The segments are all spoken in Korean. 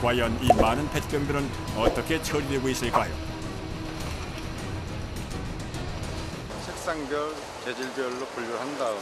과연 이 많은 페트병들은 어떻게 처리되고 있을까요? 색상별, 재질별로 분류를 한 다음에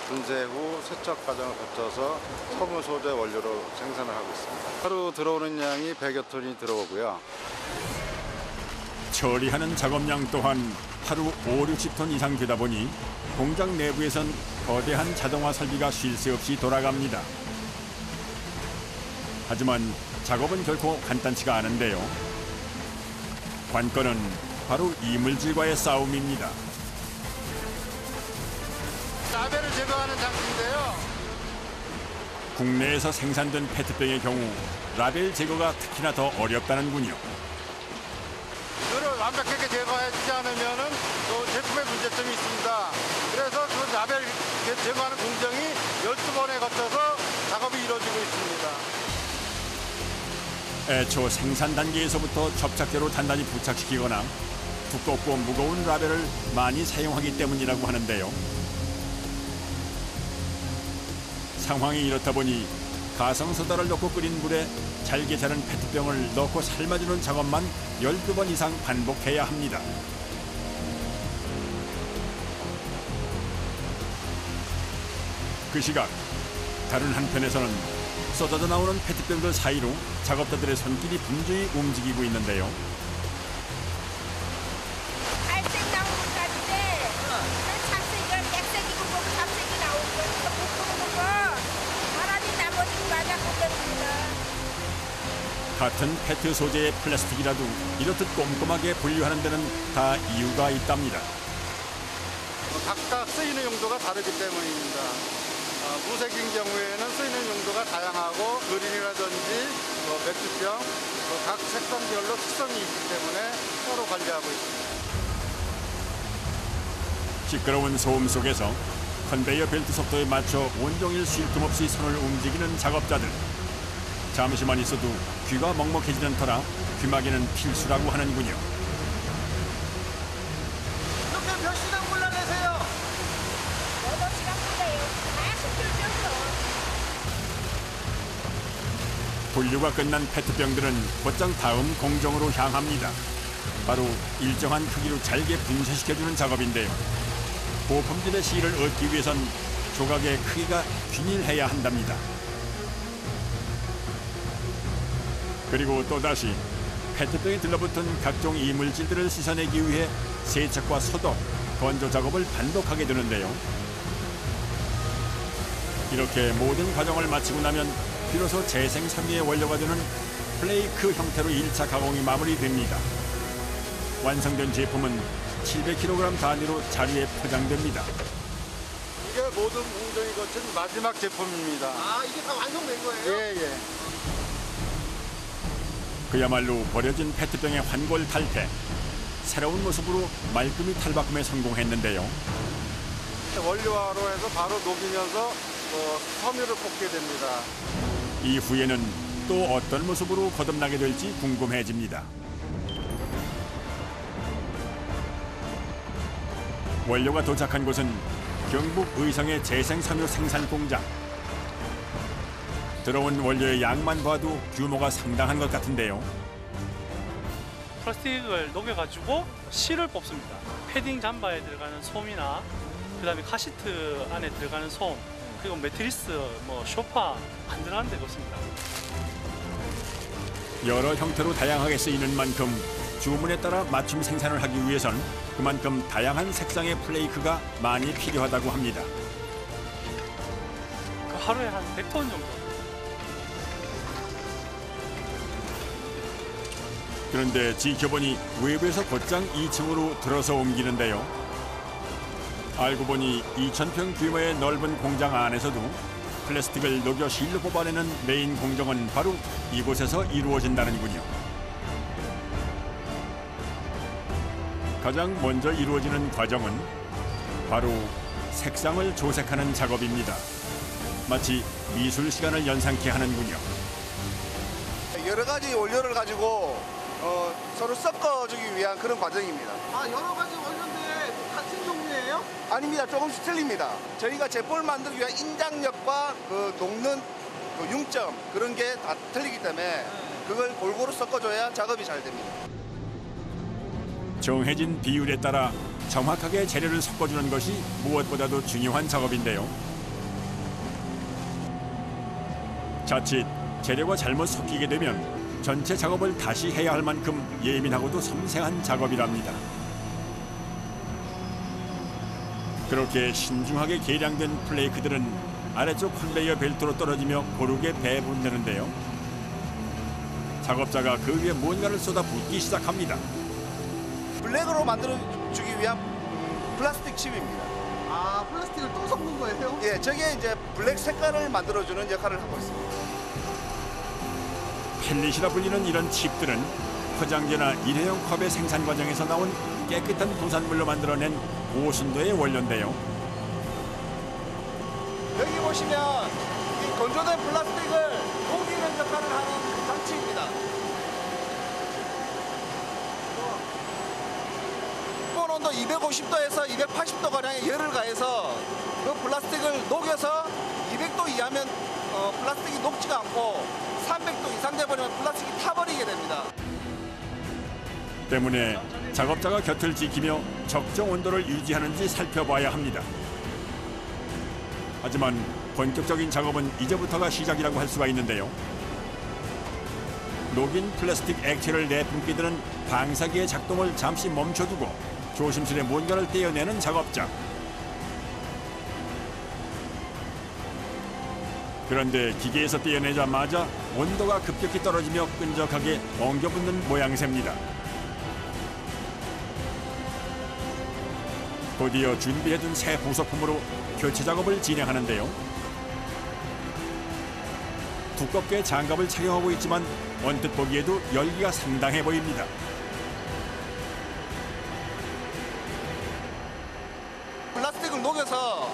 분쇄 후 세척 과정을 거쳐서 섬유 소재 원료로 생산을 하고 있습니다. 하루 들어오는 양이 100여 톤이 들어오고요. 처리하는 작업량 또한 하루 5, 60톤 이상 되다 보니 공장 내부에선 거대한 자동화 설비가 쉴 새 없이 돌아갑니다. 하지만 작업은 결코 간단치가 않은데요. 관건은 바로 이물질과의 싸움입니다. 라벨을 제거하는 장치인데요. 국내에서 생산된 페트병의 경우 라벨 제거가 특히나 더 어렵다는군요. 이거를 완벽하게 제거해주지 않으면은 또 제품에 문제점이 있습니다. 그래서 그 라벨 제거하는 공정이 12번에 거쳐서 작업이 이루어지고 있습니다. 애초 생산 단계에서부터 접착제로 단단히 부착시키거나 두껍고 무거운 라벨을 많이 사용하기 때문이라고 하는데요. 상황이 이렇다 보니 가성소다를 넣고 끓인 물에 잘게 자른 페트병을 넣고 삶아주는 작업만 12번 이상 반복해야 합니다. 그 시각 다른 한편에서는 쏟아져 나오는 페트병들 사이로 작업자들의 손길이 분주히 움직이고 있는데요. 갈색 나오는 것까지인데 잡색이가 백색이고 뭐 잡색이 나오는 거니까 못 보는 거 바람이 나머지고 맞았고 때문입니다. 같은 페트 소재의 플라스틱이라도 이렇듯 꼼꼼하게 분류하는 데는 다 이유가 있답니다. 각각 쓰이는 용도가 다르기 때문입니다. 무색인 경우에는 쓰이는 용도가 다양하고 그린이라든지 맥주병 각 색상별로 특성이 있기 때문에 따로 관리하고 있습니다. 시끄러운 소음 속에서 컨베이어 벨트 속도에 맞춰 온종일 쉴 틈 없이 손을 움직이는 작업자들. 잠시만 있어도 귀가 먹먹해지는 터라 귀마개는 필수라고 하는군요. 이렇게 몇 시간 골라내세요? 8시간 걸려요. 계속 들면서. 분류가 끝난 페트병들은 곧장 다음 공정으로 향합니다. 바로 일정한 크기로 잘게 분쇄시켜주는 작업인데요. 고품질의 실을 얻기 위해선 조각의 크기가 균일해야 한답니다. 그리고 또다시 페트병에 들러붙은 각종 이물질들을 씻어내기 위해 세척과 소독, 건조 작업을 반복하게 되는데요. 이렇게 모든 과정을 마치고 나면 비로소 재생 섬유의 원료가 되는 플레이크 형태로 1차 가공이 마무리됩니다. 완성된 제품은 700kg 단위로 자리에 포장됩니다. 이게 모든 공정이 거친 마지막 제품입니다. 아, 이게 다 완성된 거예요? 예. 그야말로 버려진 페트병의 환골 탈태. 새로운 모습으로 말끔히 탈바꿈에 성공했는데요. 원료화로 해서 바로 녹이면서 섬유를 뽑게 됩니다. 이후에는 또 어떤 모습으로 거듭나게 될지 궁금해집니다. 원료가 도착한 곳은 경북 의성의 재생섬유 생산 공장. 들어온 원료의 양만 봐도 규모가 상당한 것 같은데요. 플라스틱을 녹여가지고 실을 뽑습니다. 패딩 잠바에 들어가는 솜이나 그다음에 카시트 안에 들어가는 솜, 그리고 매트리스, 소파 안 들어가는 데가 없습니다. 여러 형태로 다양하게 쓰이는 만큼 주문에 따라 맞춤 생산을 하기 위해선 그만큼 다양한 색상의 플레이크가 많이 필요하다고 합니다. 하루에 한 100톤 정도. 그런데 지켜보니 외부에서 곧장 2층으로 들어서 옮기는데요. 알고 보니 2,000평 규모의 넓은 공장 안에서도 플라스틱을 녹여 실로 뽑아내는 메인 공정은 바로 이곳에서 이루어진다는군요. 가장 먼저 이루어지는 과정은 바로 색상을 조색하는 작업입니다. 마치 미술 시간을 연상케 하는군요. 여러 가지 원료를 가지고 서로 섞어주기 위한 그런 과정입니다. 아, 여러 가지 원료인데 같은 종류예요? 아닙니다. 조금씩 틀립니다. 저희가 제품을 만들기 위한 인장력과 녹는 또 융점 그런 게 다 틀리기 때문에 그걸 골고루 섞어줘야 작업이 잘 됩니다. 정해진 비율에 따라 정확하게 재료를 섞어주는 것이 무엇보다도 중요한 작업인데요. 자칫 재료가 잘못 섞이게 되면 전체 작업을 다시 해야 할 만큼 예민하고도 섬세한 작업이랍니다. 그렇게 신중하게 계량된 플레이크들은 아래쪽 컨베이어 벨트로 떨어지며 고르게 배분되는데요. 작업자가 그 위에 뭔가를 쏟아붓기 시작합니다. 블랙으로 만들어주기 위한 플라스틱 칩입니다. 아, 플라스틱을 또 섞는 거예요? 예, 저게 이제 블랙 색깔을 만들어주는 역할을 하고 있습니다. 펠릿이라 불리는 이런 칩들은 포장재나 일회용 컵의 생산 과정에서 나온 깨끗한 부산물로 만들어낸 고순도의 원료인데요. 여기 보시면 이 건조된 플라스틱을 녹이는 역할을 하는 장치입니다. 기본 온도 250도에서 280도 가량의 열을 가해서 그 플라스틱을 녹여서 200도 이하면 플라스틱이 녹지가 않고 300도 이상 돼버리면 플라스틱이 타버리게 됩니다. 때문에 작업자가 곁을 지키며 적정 온도를 유지하는지 살펴봐야 합니다. 하지만 본격적인 작업은 이제부터가 시작이라고 할 수가 있는데요. 녹인 플라스틱 액체를 내뿜게 되는 방사기의 작동을 잠시 멈춰두고 조심스레 뭔가를 떼어내는 작업자. 그런데 기계에서 떼어내자마자 온도가 급격히 떨어지며 끈적하게 엉겨붙는 모양새입니다. 곧이어 준비해둔 새 부속품으로 교체 작업을 진행하는데요. 두껍게 장갑을 착용하고 있지만 언뜻 보기에도 열기가 상당해 보입니다. 플라스틱을 녹여서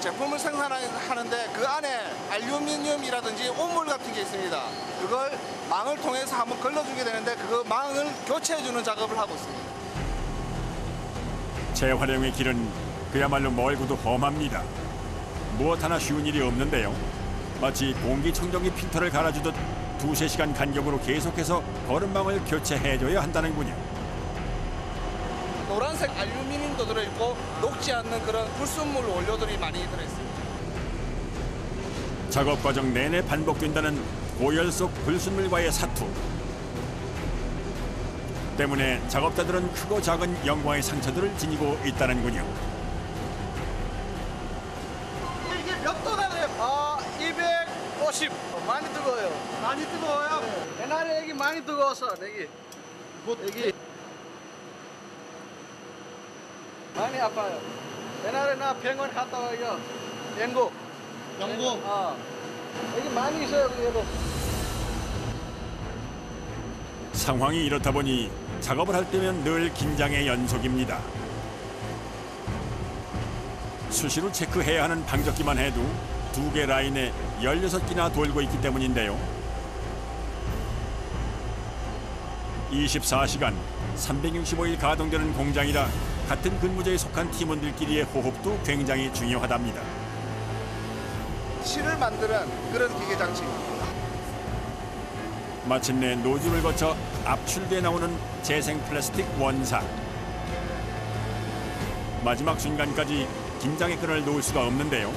제품을 생산하는데 그 안에 알루미늄이라든지 온물 같은 게 있습니다. 그걸 망을 통해서 한번 걸러주게 되는데 그 망을 교체해주는 작업을 하고 있습니다. 재활용의 길은 그야말로 멀고도 험합니다. 무엇 하나 쉬운 일이 없는데요. 마치 공기청정기 필터를 갈아주듯 2~3시간 간격으로 계속해서 거름망을 교체해줘야 한다는군요. 노란색 알루미늄도 들어있고 녹지 않는 그런 불순물 원료들이 많이 들어있습니다. 작업 과정 내내 반복된다는 고열 속 불순물과의 사투. 때문에 작업자들은 크고 작은 영광의 상처들을 지니고 있다는군요. 이게 몇 도나 돼요? 250. 많이 뜨거워요. 많이 뜨거워요? 네. 옛날에 여기 많이 뜨거웠어, 여기. 여기. 많이 아파요. 옛날에 나 병원 갔다 와요. 영국. 영국? 여기 많이 있어요, 그래도. 상황이 이렇다 보니 작업을 할 때면 늘 긴장의 연속입니다. 수시로 체크해야 하는 방적기만 해도 2개 라인에 16기나 돌고 있기 때문인데요. 24시간 365일 가동되는 공장이라 같은 근무제에 속한 팀원들끼리의 호흡도 굉장히 중요하답니다. 실을 만드는 그런 기계 장치입니다. 마침내 노즐을 거쳐 압출돼 나오는 재생 플라스틱 원사. 마지막 순간까지 긴장의 끈을 놓을 수가 없는데요.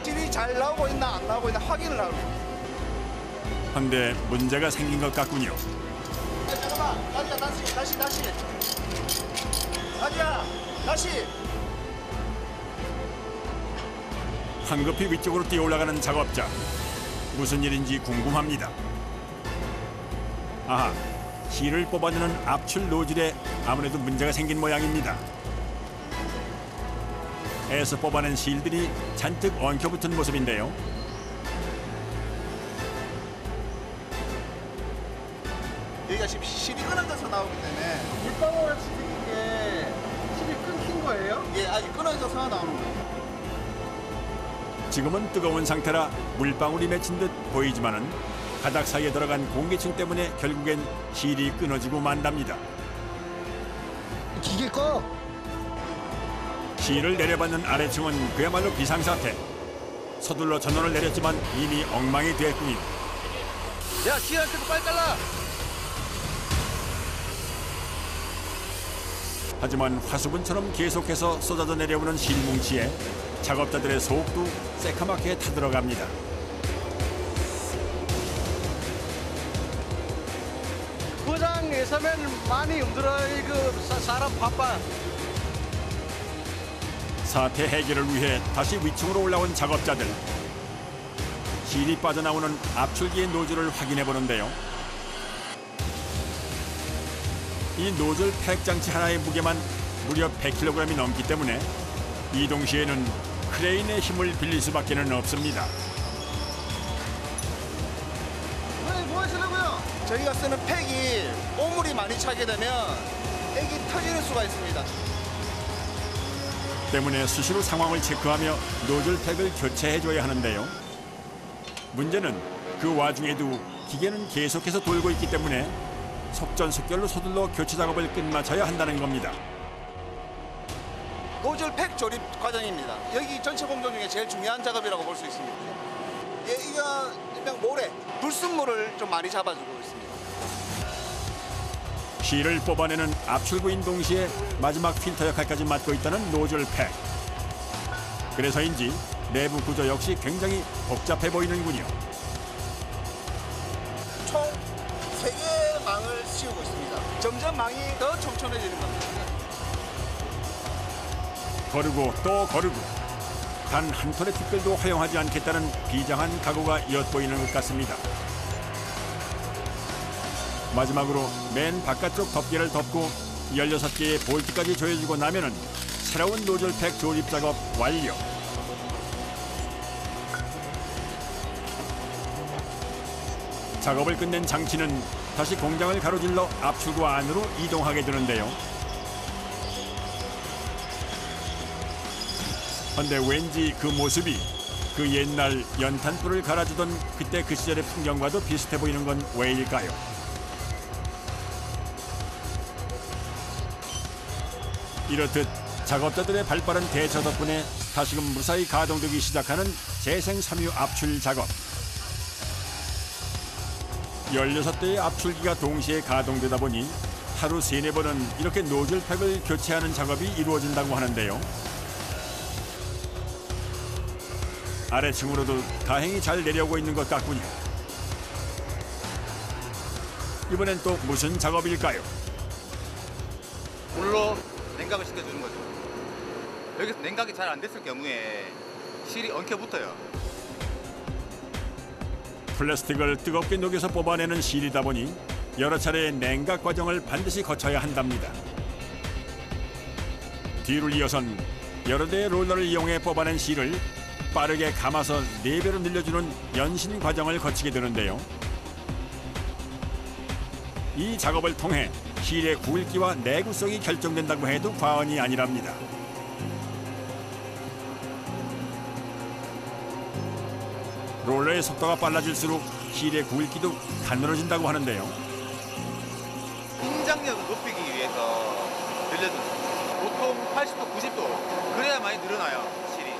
실이 잘 나오고 있나 안 나오고 있나 확인을 하고 있습니다. 근데 문제가 생긴 것 같군요. 잠깐만, 다시. 다시. 황급히 위쪽으로 뛰어올라가는 작업자. 무슨 일인지 궁금합니다. 아하, 실을 뽑아내는 압출 노즐에 아무래도 문제가 생긴 모양입니다. 애써 뽑아낸 실들이 잔뜩 엉켜붙은 모습인데요. 여기가 지금 실이 끊어져서 나오기 때문에 물방울 치는 게 실이 끊긴 거예요? 예, 아직 끊어져서 나오는 거예요. 지금은 뜨거운 상태라 물방울이 맺힌 듯 보이지만은 가닥 사이에 들어간 공기층 때문에 결국엔 실이 끊어지고 만답니다. 기계 꺼. 실을 내려받는 아래층은 그야말로 비상사태. 서둘러 전원을 내렸지만 이미 엉망이 됐군요. 야, 씨한테도 빨리 잘라. 하지만 화수분처럼 계속해서 쏟아져 내려오는 실뭉치에 작업자들의 속도 새카맣게 타들어갑니다. 고장에 서면 많이 힘들어요. 그 사람 바빠. 사태 해결을 위해 다시 위층으로 올라온 작업자들. 실이 빠져나오는 압출기의 노즐을 확인해 보는데요. 이 노즐 팩 장치 하나의 무게만 무려 100kg이 넘기 때문에 이동 시에는 크레인의 힘을 빌릴 수밖에는 없습니다. 뭐 하시려고요? 저희가 쓰는 팩이 오물이 많이 차게 되면 액이 터지는 수가 있습니다. 때문에 수시로 상황을 체크하며 노즐 팩을 교체해줘야 하는데요. 문제는 그 와중에도 기계는 계속해서 돌고 있기 때문에 속전속결로 서둘러 교체 작업을 끝마쳐야 한다는 겁니다. 노즐 팩 조립 과정입니다. 여기 전체 공정 중에 제일 중요한 작업이라고 볼 수 있습니다. 이거 일명 모래, 불순물을 좀 많이 잡아주고 있습니다. 실을 뽑아내는 압출구인 동시에 마지막 필터 역할까지 맡고 있다는 노즐 팩. 그래서인지 내부 구조 역시 굉장히 복잡해 보이는군요. 총 3개의 망을 씌우고 있습니다. 점점 망이 더 촘촘해지는 겁니다. 거르고 또 거르고 단 한 톨의 티끌도 허용하지 않겠다는 비장한 각오가 엿보이는 것 같습니다. 마지막으로 맨 바깥쪽 덮개를 덮고 16개의 볼트까지 조여주고 나면은 새로운 노즐팩 조립 작업 완료. 작업을 끝낸 장치는 다시 공장을 가로질러 압출구 안으로 이동하게 되는데요. 근데 왠지 그 모습이 그 옛날 연탄불을 갈아주던 그때 그 시절의 풍경과도 비슷해 보이는 건 왜일까요? 이렇듯 작업자들의 발빠른 대처 덕분에 다시금 무사히 가동되기 시작하는 재생 섬유 압출 작업. 16대의 압출기가 동시에 가동되다 보니 하루 3-4번은 이렇게 노즐팩을 교체하는 작업이 이루어진다고 하는데요. 아래층으로도 다행히 잘 내려오고 있는 것 같군요. 이번엔 또 무슨 작업일까요? 물로 냉각을 시켜주는 거죠. 여기서 냉각이 잘 안 됐을 경우에 실이 엉켜붙어요. 플라스틱을 뜨겁게 녹여서 뽑아내는 실이다 보니 여러 차례의 냉각 과정을 반드시 거쳐야 한답니다. 뒤를 이어선 여러 대의 롤러를 이용해 뽑아낸 실을 빠르게 감아서 4배로 늘려주는 연신 과정을 거치게 되는데요. 이 작업을 통해 실의 굵기와 내구성이 결정된다고 해도 과언이 아니랍니다. 롤러의 속도가 빨라질수록 실의 굵기도 가늘어진다고 하는데요. 공장력을 높이기 위해서 늘려주는 거죠. 보통 80도, 90도 그래야 많이 늘어나요, 실이.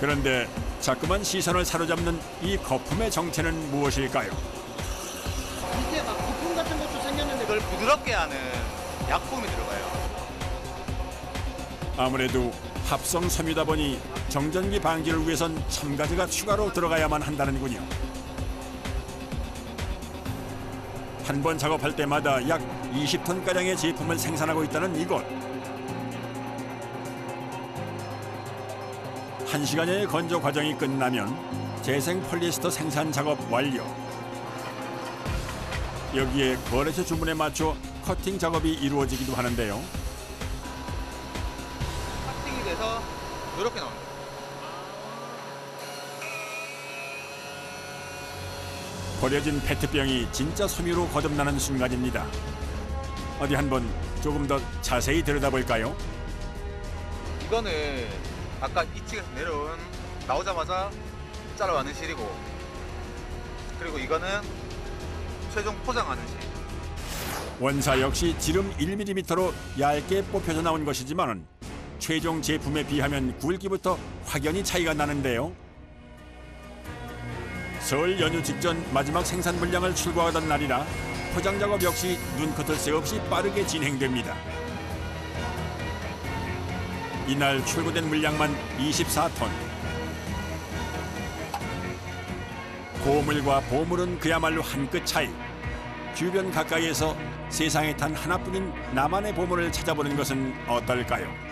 그런데 자꾸만 시선을 사로잡는 이 거품의 정체는 무엇일까요? 이게 막 부품 같은 것도 생겼는데 그걸 부드럽게 하는 약품이 들어가요. 아무래도 합성 섬유다 보니 정전기 방지를 위해선 첨가제가 추가로 들어가야만 한다는군요. 한 번 작업할 때마다 약 20톤가량의 제품을 생산하고 있다는 이곳. 1시간여의 건조 과정이 끝나면 재생 폴리에스터 생산 작업 완료. 여기에 거래처 주문에 맞춰 커팅 작업이 이루어지기도 하는데요. 커팅이 돼서 이렇게 나옵니다. 버려진 페트병이 진짜 섬유로 거듭나는 순간입니다. 어디 한번 조금 더 자세히 들여다볼까요? 이거는 아까 2층에서 내려온 나오자마자 잘라왔는 실이고, 그리고 이거는 최종 포장하는 실. 원사 역시 지름 1mm로 얇게 뽑혀서 나온 것이지만 최종 제품에 비하면 굵기부터 확연히 차이가 나는데요. 설 연휴 직전 마지막 생산 물량을 출고하던 날이라 포장 작업 역시 눈코뜰 새 없이 빠르게 진행됩니다. 이날 출고된 물량만 24톤. 고물과 보물은 그야말로 한 끗 차이. 주변 가까이에서 세상에 단 하나뿐인 나만의 보물을 찾아보는 것은 어떨까요?